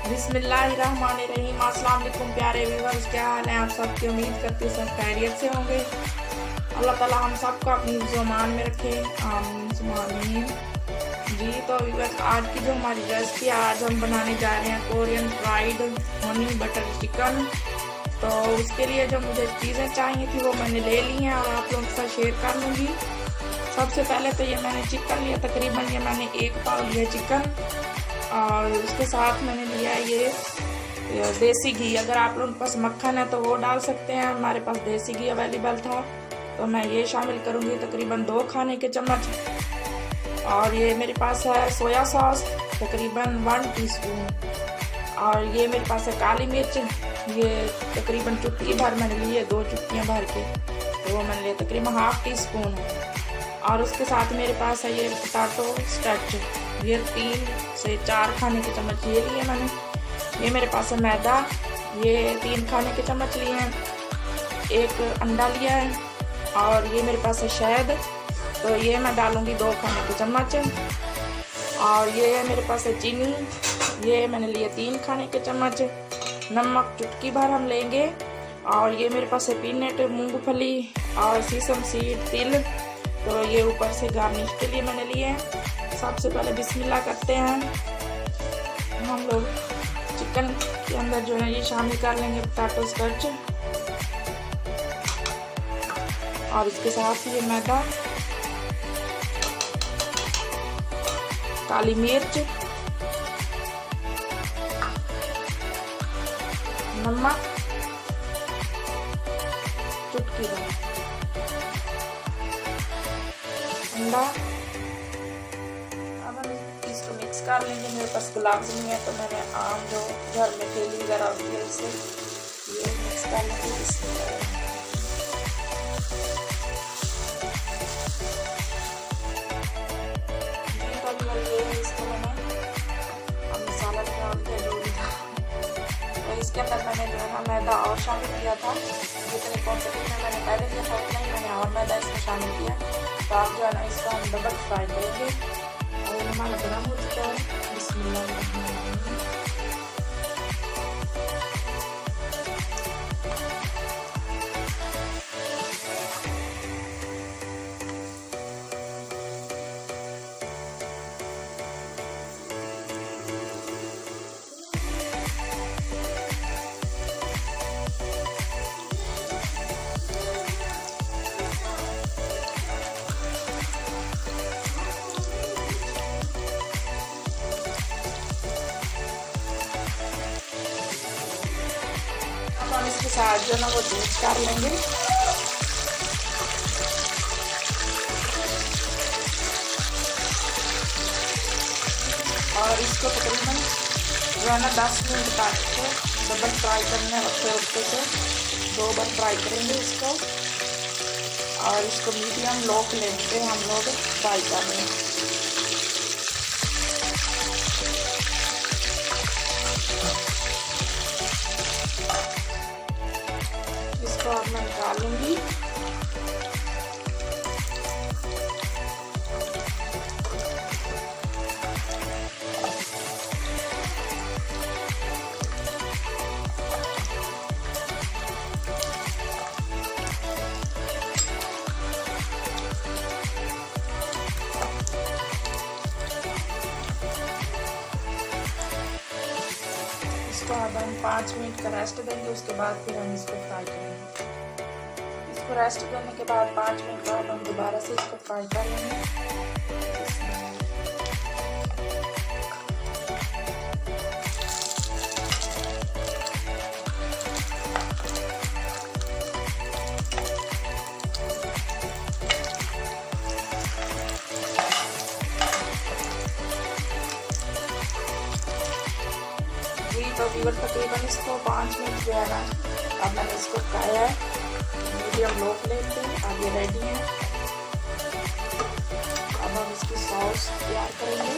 बिस्मिल्लाहिर्रहमानिर्रहीम। अस्सलाम वालेकुम प्यारे व्यूअर्स, क्या हाल है आप सबकी। उम्मीद करती हूँ सब खैरियत से होंगे। अल्लाह ताला हम सबको अपनी ज़ुबान में रखे, आमीन। जी तो व्यूअर्स, आज की जो हमारी रेसिपी, आज हम बनाने जा रहे हैं Korean fried Honey butter chicken. तो उसके लिए जो मुझे चीज़ें चाहिए थी वो मैंने ले ली हैं और आप लोगों के साथ शेयर कर लूँगी। सबसे पहले तो ये मैंने चिकन लिया, तकरीबन ये मैंने 1 पाव लिया चिकन, और उसके साथ मैंने लिया ये देसी घी। अगर आप लोगों के पास मक्खन है तो वो डाल सकते हैं, हमारे पास देसी घी अवेलेबल था तो मैं ये शामिल करूँगी, तकरीबन 2 खाने के चम्मच। और ये मेरे पास है सोया सॉस, तकरीबन 1 टीस्पून। और ये मेरे पास है काली मिर्च, ये तकरीबन चुटकी भर मैंने ली है, 2 चुटकियाँ भर के, तो वो मैंने लिया तकरीबन ½ टीस्पून है। और उसके साथ मेरे पास है ये पोटैटो स्टच, ये 3 से 4 खाने के चम्मच ये लिए मैंने। ये मेरे पास है मैदा, ये 3 खाने के चम्मच लिए हैं। 1 अंडा लिया है। और ये मेरे पास है शहद, तो ये मैं डालूँगी 2 खाने के चम्मच। और ये है मेरे पास है चीनी, ये मैंने लिए 3 खाने के चम्मच। नमक चुटकी भर हम लेंगे। और ये मेरे पास है पीनट, मूंगफली और सीसम सीड, तिल, तो ये ऊपर से गार्निश के लिए मैंने लिए हैं। सबसे पहले बिस्मिल्लाह करते हैं। हम लोग चिकन के अंदर जो है ये शामिल कर लेंगे पोटैटो स्टच, और इसके साथ ये मैदा, काली मिर्च, नमक चुटकी भर, अंडा। अब हम इसको मिक्स कर लेंगे। मेरे पास गुलाब जामुन है तो मैंने आम जो घर में ठेली वगैरह होती है उससे ये मिक्स कर लेंगे। इसको मैंने अब मसाला डाल के जो भी था, तो इसके अंदर मैंने जो है ना मैदा और शामिल किया था। जितने क्वांटिटी में मैंने पहले किया था उतना ही मैंने और मैदा इसमें शामिल किया। तो आप जो है ना इसको हम डबल फ्राई करेंगे। और हमारा गर्म हो चुका है। बिस्मिल्लाह। हम इसके साथ जो ना वो दूध कर लेंगे। और इसको तकरीबन जो है ना 10 मिनट तक डबल फ्राई करना है, रखते से 2 बार फ्राई करेंगे इसको। और इसको मीडियम लो फ्लेम पे हम लोग फ्राई कर रहे हैं। इसको अब मैं निकालूंगी। इसको अब हम 5 मिनट का रेस्ट देंगे, उसके बाद फिर हम इसको फ्राई करेंगे। इसको रेस्ट करने के बाद 5 मिनट बाद हम दोबारा से इसको फ्राई कर लेंगे। तो व्यूअर तकरीबन इसको 5 मिनट जो है ना, अब मैंने इसको पकाया है मीडियम लो फ्लेम पे। अब ये रेडी है। अब हम इसकी सॉस तैयार करेंगे।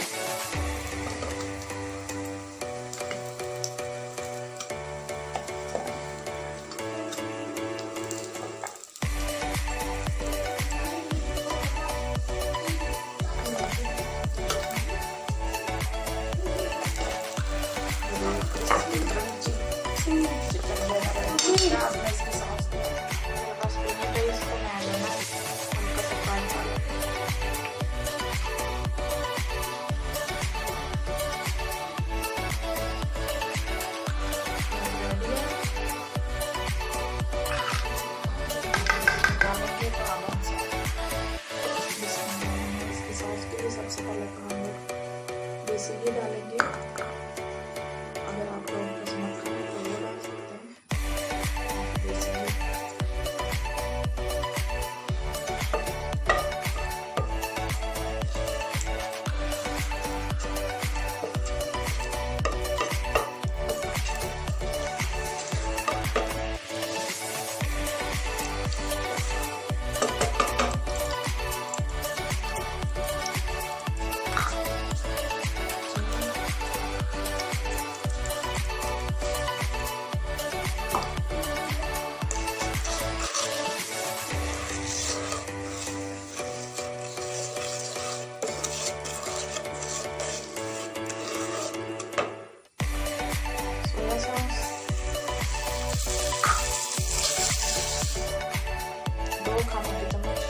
बाद में इसकी सॉस मेरे पास पेनेट है, इसको मैं जो है ना हल्का सा फ्राई कर लेती हूँ। डालेंगे तो अब हम इसकी सॉस के लिए सबसे पहले तो हम लोग देसी घी डालेंगे। अगर आप लोग पसंद करें तो वो डाल सकते हैं देसी घी। सोया सॉस 2 खाने के चम्मच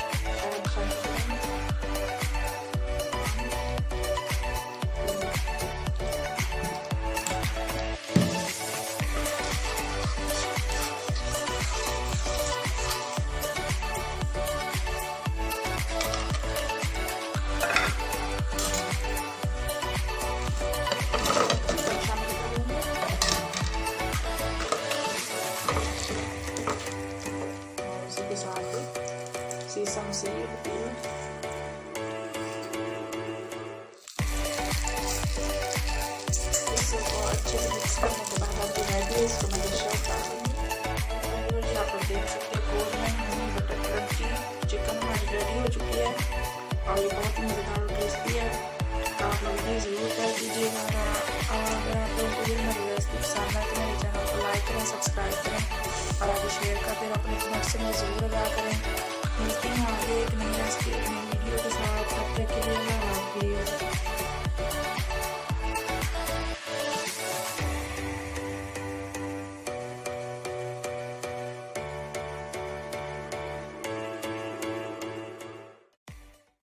शायद सीसम सीड पील, इसको अच्छे से मिक्स करने के बाद आप रेडी है, इसको मैं डिश आउट कर दूँगी। आप लोग देख सकते हैं Korean Honey butter crunchy chicken हमारी रेडी हो चुकी है और ये बहुत मज़ेदार और टेस्टी है। आप लोग ये ज़रूर ट्राई कीजिएगा और अगर आप लोगों को ये मेरी रेसिपी पसंद है तो मेरे चैनल को लाइक करें, सब्सक्राइब करें और आगे शेयर करते हैं। अपने कमेंट्स से मुझे ज़रूर अदा करें। मिलती हैं आगे एक नई रेसिपी, एक नई वीडियो के साथ। तब तक के लिए